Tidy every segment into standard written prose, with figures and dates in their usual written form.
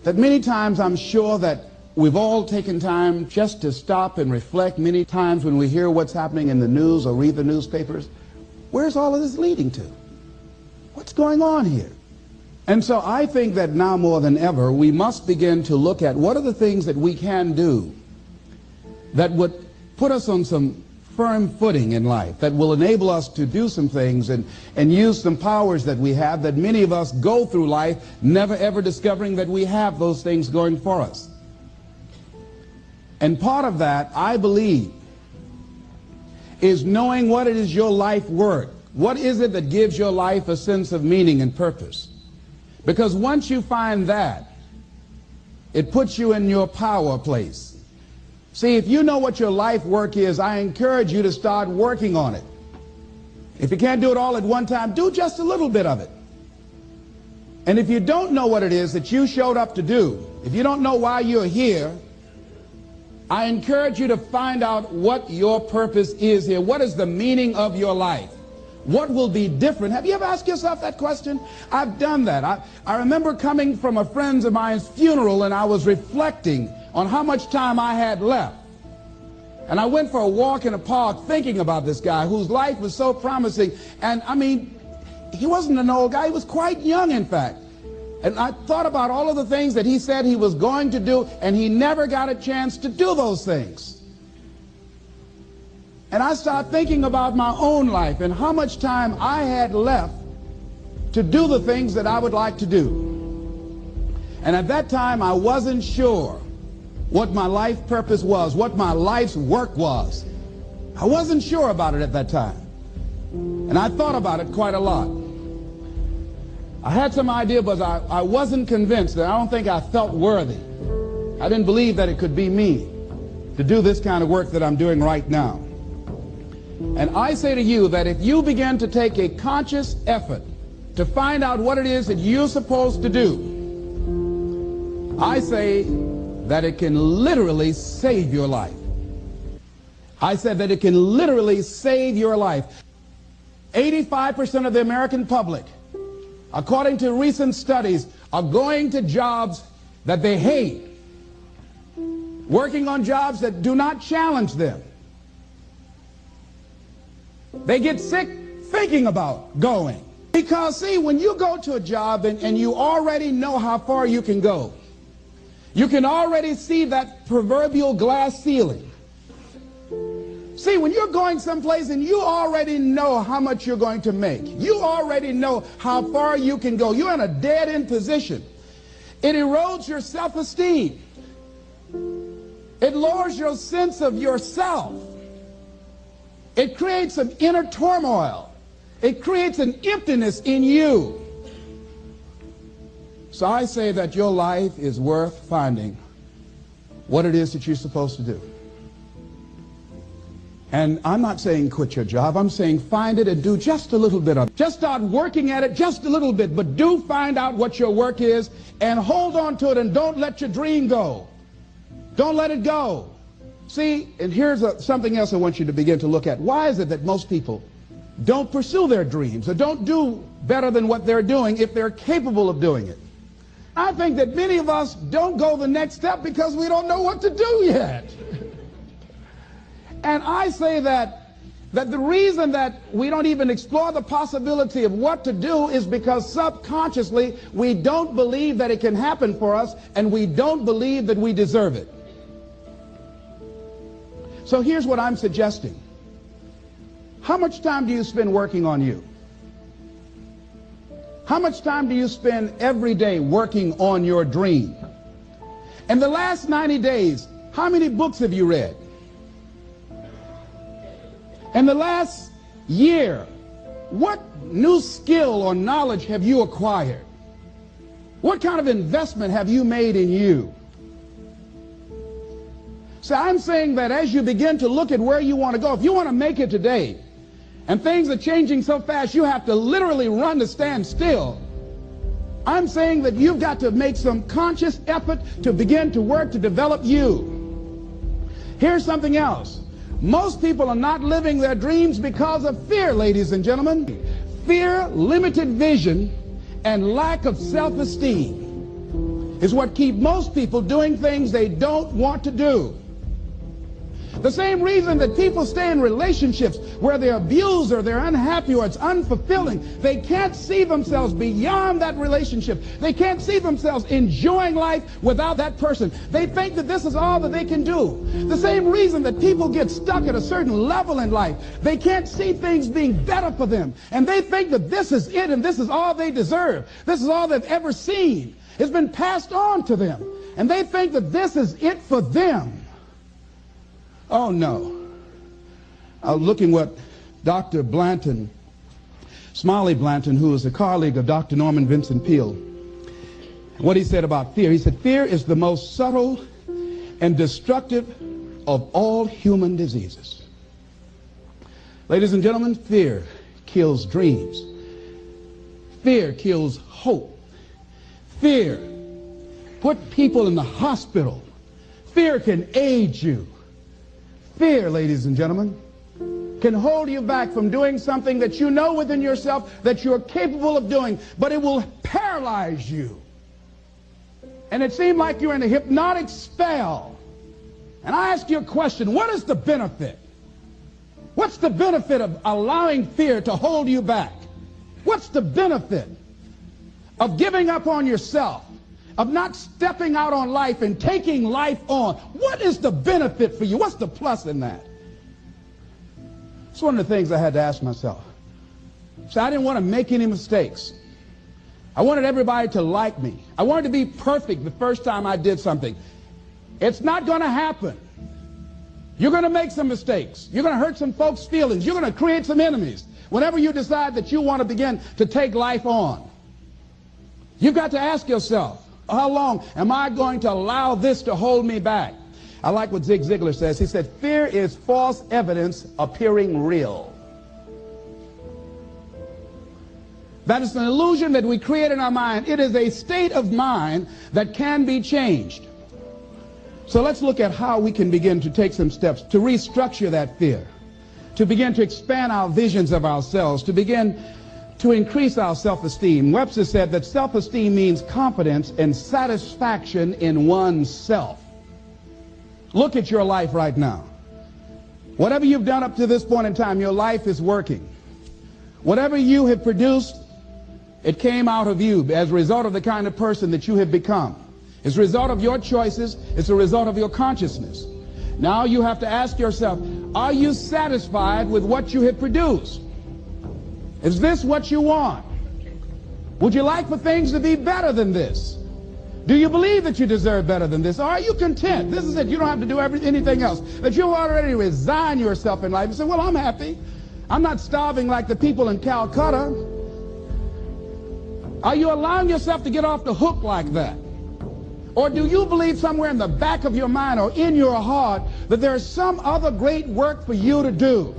that many times I'm sure that we've all taken time just to stop and reflect many times when we hear what's happening in the news or read the newspapers. Where's all of this leading to? What's going on here? And so I think that now more than ever, we must begin to look at what are the things that we can do that would put us on some firm footing in life, that will enable us to do some things and use some powers that we have, that many of us go through life never ever discovering that we have those things going for us. And part of that, I believe, is knowing what it is your life worth. What is it that gives your life a sense of meaning and purpose? Because once you find that, it puts you in your power place. See, if you know what your life work is, I encourage you to start working on it. If you can't do it all at one time, do just a little bit of it. And if you don't know what it is that you showed up to do, if you don't know why you're here, I encourage you to find out what your purpose is here. What is the meaning of your life? What will be different? Have you ever asked yourself that question? I've done that. I remember coming from a friend of mine's funeral, and I was reflecting on how much time I had left. And I went for a walk in a park thinking about this guy whose life was so promising. And I mean, he wasn't an old guy. He was quite young, in fact. And I thought about all of the things that he said he was going to do, and he never got a chance to do those things. And I started thinking about my own life and how much time I had left to do the things that I would like to do. And at that time, I wasn't sure what my life purpose was, what my life's work was. I wasn't sure about it at that time. And I thought about it quite a lot. I had some idea, but I wasn't convinced. And I don't think I felt worthy. I didn't believe that it could be me to do this kind of work that I'm doing right now. And I say to you that if you begin to take a conscious effort to find out what it is that you're supposed to do, I say that it can literally save your life. I said that it can literally save your life. 85% of the American public, according to recent studies, are going to jobs that they hate, working on jobs that do not challenge them. They get sick thinking about going. Because, see, when you go to a job and you already know how far you can go, you can already see that proverbial glass ceiling. See, when you're going someplace and you already know how much you're going to make, you already know how far you can go, you're in a dead-end position. It erodes your self-esteem. It lowers your sense of yourself. It creates an inner turmoil. It creates an emptiness in you. So I say that your life is worth finding what it is that you're supposed to do. And I'm not saying quit your job. I'm saying find it and do just a little bit of it. Just start working at it just a little bit, but do find out what your work is and hold on to it, and don't let your dream go. Don't let it go. See, and here's something else I want you to begin to look at. Why is it that most people don't pursue their dreams or don't do better than what they're doing if they're capable of doing it? I think that many of us don't go the next step because we don't know what to do yet. And I say that the reason that we don't even explore the possibility of what to do is because subconsciously we don't believe that it can happen for us, and we don't believe that we deserve it. So here's what I'm suggesting. How much time do you spend working on you? How much time do you spend every day working on your dream? In the last 90 days, how many books have you read? In the last year, what new skill or knowledge have you acquired? What kind of investment have you made in you? So I'm saying that as you begin to look at where you want to go, if you want to make it today, and things are changing so fast you have to literally run to stand still, I'm saying that you've got to make some conscious effort to begin to work to develop you. Here's something else. Most people are not living their dreams because of fear, ladies and gentlemen. Fear, limited vision, and lack of self-esteem. is what keeps most people doing things they don't want to do. The same reason that people stay in relationships where they're abused or they're unhappy or it's unfulfilling, they can't see themselves beyond that relationship. They can't see themselves enjoying life without that person. They think that this is all that they can do. The same reason that people get stuck at a certain level in life, they can't see things being better for them. And they think that this is it and this is all they deserve. This is all they've ever seen. It's been passed on to them. And they think that this is it for them. Oh, no. I was looking what Dr. Blanton, Smiley Blanton, who is a colleague of Dr. Norman Vincent Peale, what he said about fear. He said, fear is the most subtle and destructive of all human diseases. Ladies and gentlemen, fear kills dreams. Fear kills hope. Fear put people in the hospital. Fear can age you. Fear, ladies and gentlemen, can hold you back from doing something that you know within yourself that you're capable of doing, but it will paralyze you. And it seemed like you're in a hypnotic spell. And I ask you a question, what is the benefit? What's the benefit of allowing fear to hold you back? What's the benefit of giving up on yourself? Of not stepping out on life and taking life on? What is the benefit for you? What's the plus in that? It's one of the things I had to ask myself. So I didn't want to make any mistakes. I wanted everybody to like me. I wanted to be perfect the first time I did something. It's not going to happen. You're going to make some mistakes. You're going to hurt some folks' feelings. You're going to create some enemies whenever you decide that you want to begin to take life on. You've got to ask yourself, how long am I going to allow this to hold me back? I like what Zig Ziglar says. He said, fear is false evidence appearing real. That is an illusion that we create in our mind. It is a state of mind that can be changed. So let's look at how we can begin to take some steps to restructure that fear, to begin to expand our visions of ourselves, to begin to increase our self-esteem. Webster said that self-esteem means confidence and satisfaction in oneself. Look at your life right now. Whatever you've done up to this point in time, your life is working. Whatever you have produced, it came out of you as a result of the kind of person that you have become. It's a result of your choices. It's a result of your consciousness. Now you have to ask yourself, are you satisfied with what you have produced? Is this what you want? Would you like for things to be better than this? Do you believe that you deserve better than this? Or are you content? This is it. You don't have to do anything else. That you'll already resign yourself in life and say, well, I'm happy. I'm not starving like the people in Calcutta. Are you allowing yourself to get off the hook like that? Or do you believe somewhere in the back of your mind or in your heart that there's some other great work for you to do?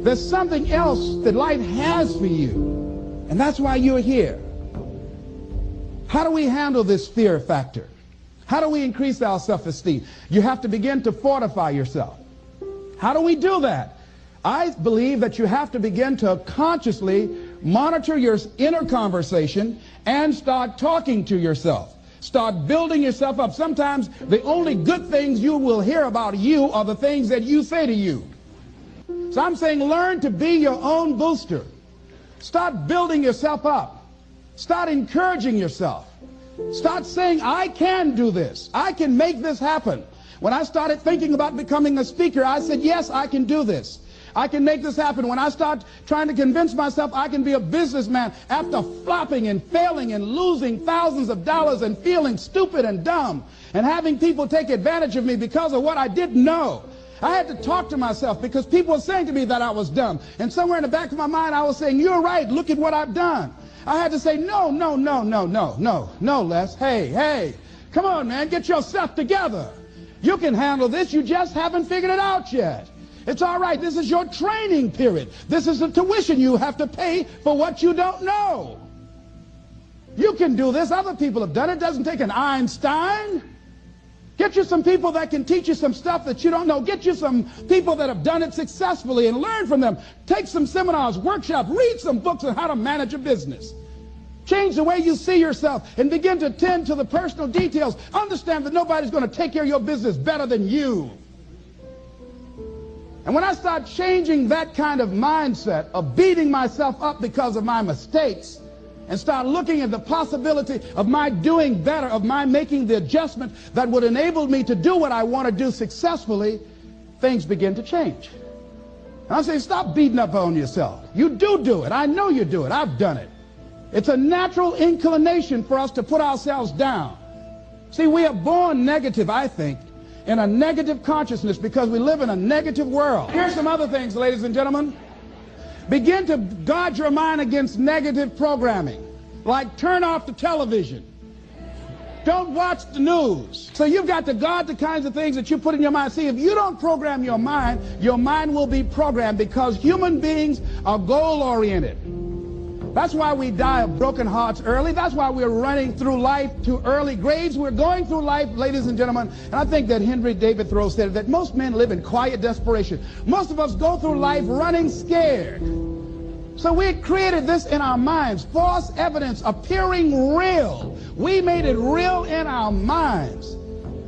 There's something else that life has for you. And that's why you're here. How do we handle this fear factor? How do we increase our self-esteem? You have to begin to fortify yourself. How do we do that? I believe that you have to begin to consciously monitor your inner conversation and start talking to yourself. Start building yourself up. Sometimes the only good things you will hear about you are the things that you say to you. So I'm saying learn to be your own booster. Start building yourself up. Start encouraging yourself. Start saying, I can do this. I can make this happen. When I started thinking about becoming a speaker, I said, yes, I can do this. I can make this happen. When I start trying to convince myself I can be a businessman after flopping and failing and losing thousands of dollars and feeling stupid and dumb and having people take advantage of me because of what I didn't know, I had to talk to myself because people were saying to me that I was dumb. And somewhere in the back of my mind, I was saying, you're right. Look at what I've done. I had to say, no, Les. Hey, come on, man. Get yourself together. You can handle this. You just haven't figured it out yet. It's all right. This is your training period. This is the tuition you have to pay for what you don't know. You can do this. Other people have done it. It doesn't take an Einstein. Get you some people that can teach you some stuff that you don't know. Get you some people that have done it successfully and learn from them. Take some seminars, workshops, read some books on how to manage a business. Change the way you see yourself and begin to tend to the personal details. Understand that nobody's going to take care of your business better than you. And when I start changing that kind of mindset of beating myself up because of my mistakes and start looking at the possibility of my doing better, of my making the adjustment that would enable me to do what I want to do successfully, things begin to change. And I say, stop beating up on yourself. You do it. I know you do it. I've done it. It's a natural inclination for us to put ourselves down. See, we are born negative, I think, in a negative consciousness because we live in a negative world. Here's some other things, ladies and gentlemen. Begin to guard your mind against negative programming, like turn off the television. Don't watch the news. So you've got to guard the kinds of things that you put in your mind. See, if you don't program your mind will be programmed, because human beings are goal-oriented. That's why we die of broken hearts early. That's why we're running through life to early graves. We're going through life, ladies and gentlemen, and I think that Henry David Thoreau said that most men live in quiet desperation. Most of us go through life running scared. So we created this in our minds, false evidence appearing real. We made it real in our minds.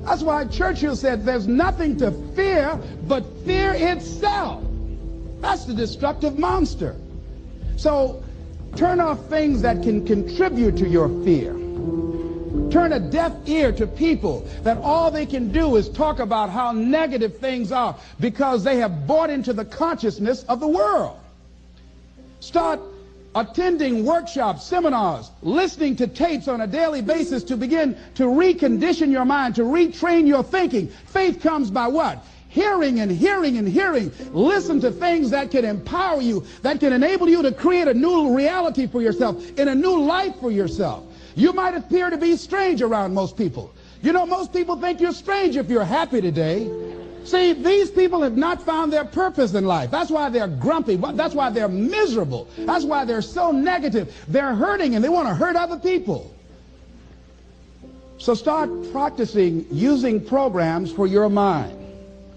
That's why Churchill said there's nothing to fear but fear itself. That's the destructive monster. So turn off things that can contribute to your fear. Turn a deaf ear to people that all they can do is talk about how negative things are because they have bought into the consciousness of the world. Start attending workshops, seminars, listening to tapes on a daily basis to begin to recondition your mind, to retrain your thinking. Faith comes by what? Hearing and hearing and hearing. Listen to things that can empower you, that can enable you to create a new reality for yourself, in a new life for yourself. You might appear to be strange around most people. You know, most people think you're strange if you're happy today. See, these people have not found their purpose in life. That's why they're grumpy. That's why they're miserable. That's why they're so negative. They're hurting and they want to hurt other people. So start practicing using programs for your mind.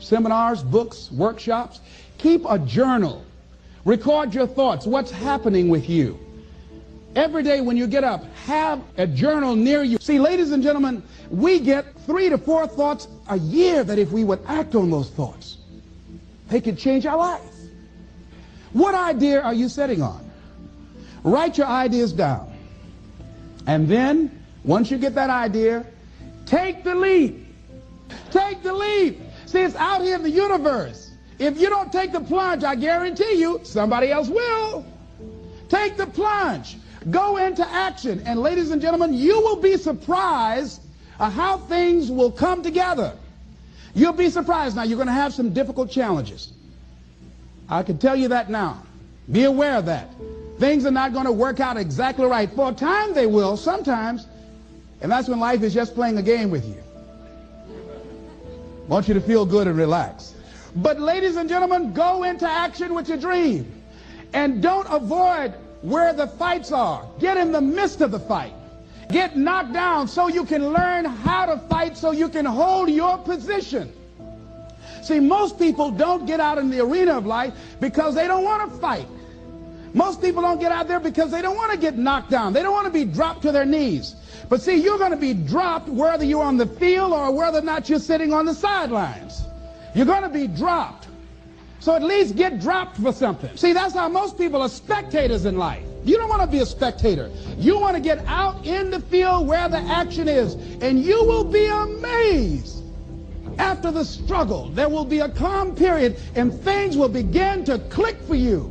Seminars, books, workshops. Keep a journal. Record your thoughts, what's happening with you. Every day when you get up, have a journal near you. See, ladies and gentlemen, we get 3 to 4 thoughts a year that if we would act on those thoughts, they could change our life. What idea are you sitting on? Write your ideas down. And then, once you get that idea, take the leap. Take the leap. See, it's out here in the universe. If you don't take the plunge, I guarantee you, somebody else will. Take the plunge. Go into action. And ladies and gentlemen, you will be surprised at how things will come together. You'll be surprised. Now, you're going to have some difficult challenges. I can tell you that now. Be aware of that. Things are not going to work out exactly right. For a time they will, sometimes. And that's when life is just playing a game with you. I want you to feel good and relax. But ladies and gentlemen, go into action with your dream. And don't avoid where the fights are. Get in the midst of the fight. Get knocked down so you can learn how to fight, so you can hold your position. See, most people don't get out in the arena of life because they don't want to fight. Most people don't get out there because they don't want to get knocked down. They don't want to be dropped to their knees. But see, you're going to be dropped whether you're on the field or whether or not you're sitting on the sidelines. You're going to be dropped. So at least get dropped for something. See, that's how most people are spectators in life. You don't want to be a spectator. You want to get out in the field where the action is. And you will be amazed. After the struggle, there will be a calm period and things will begin to click for you.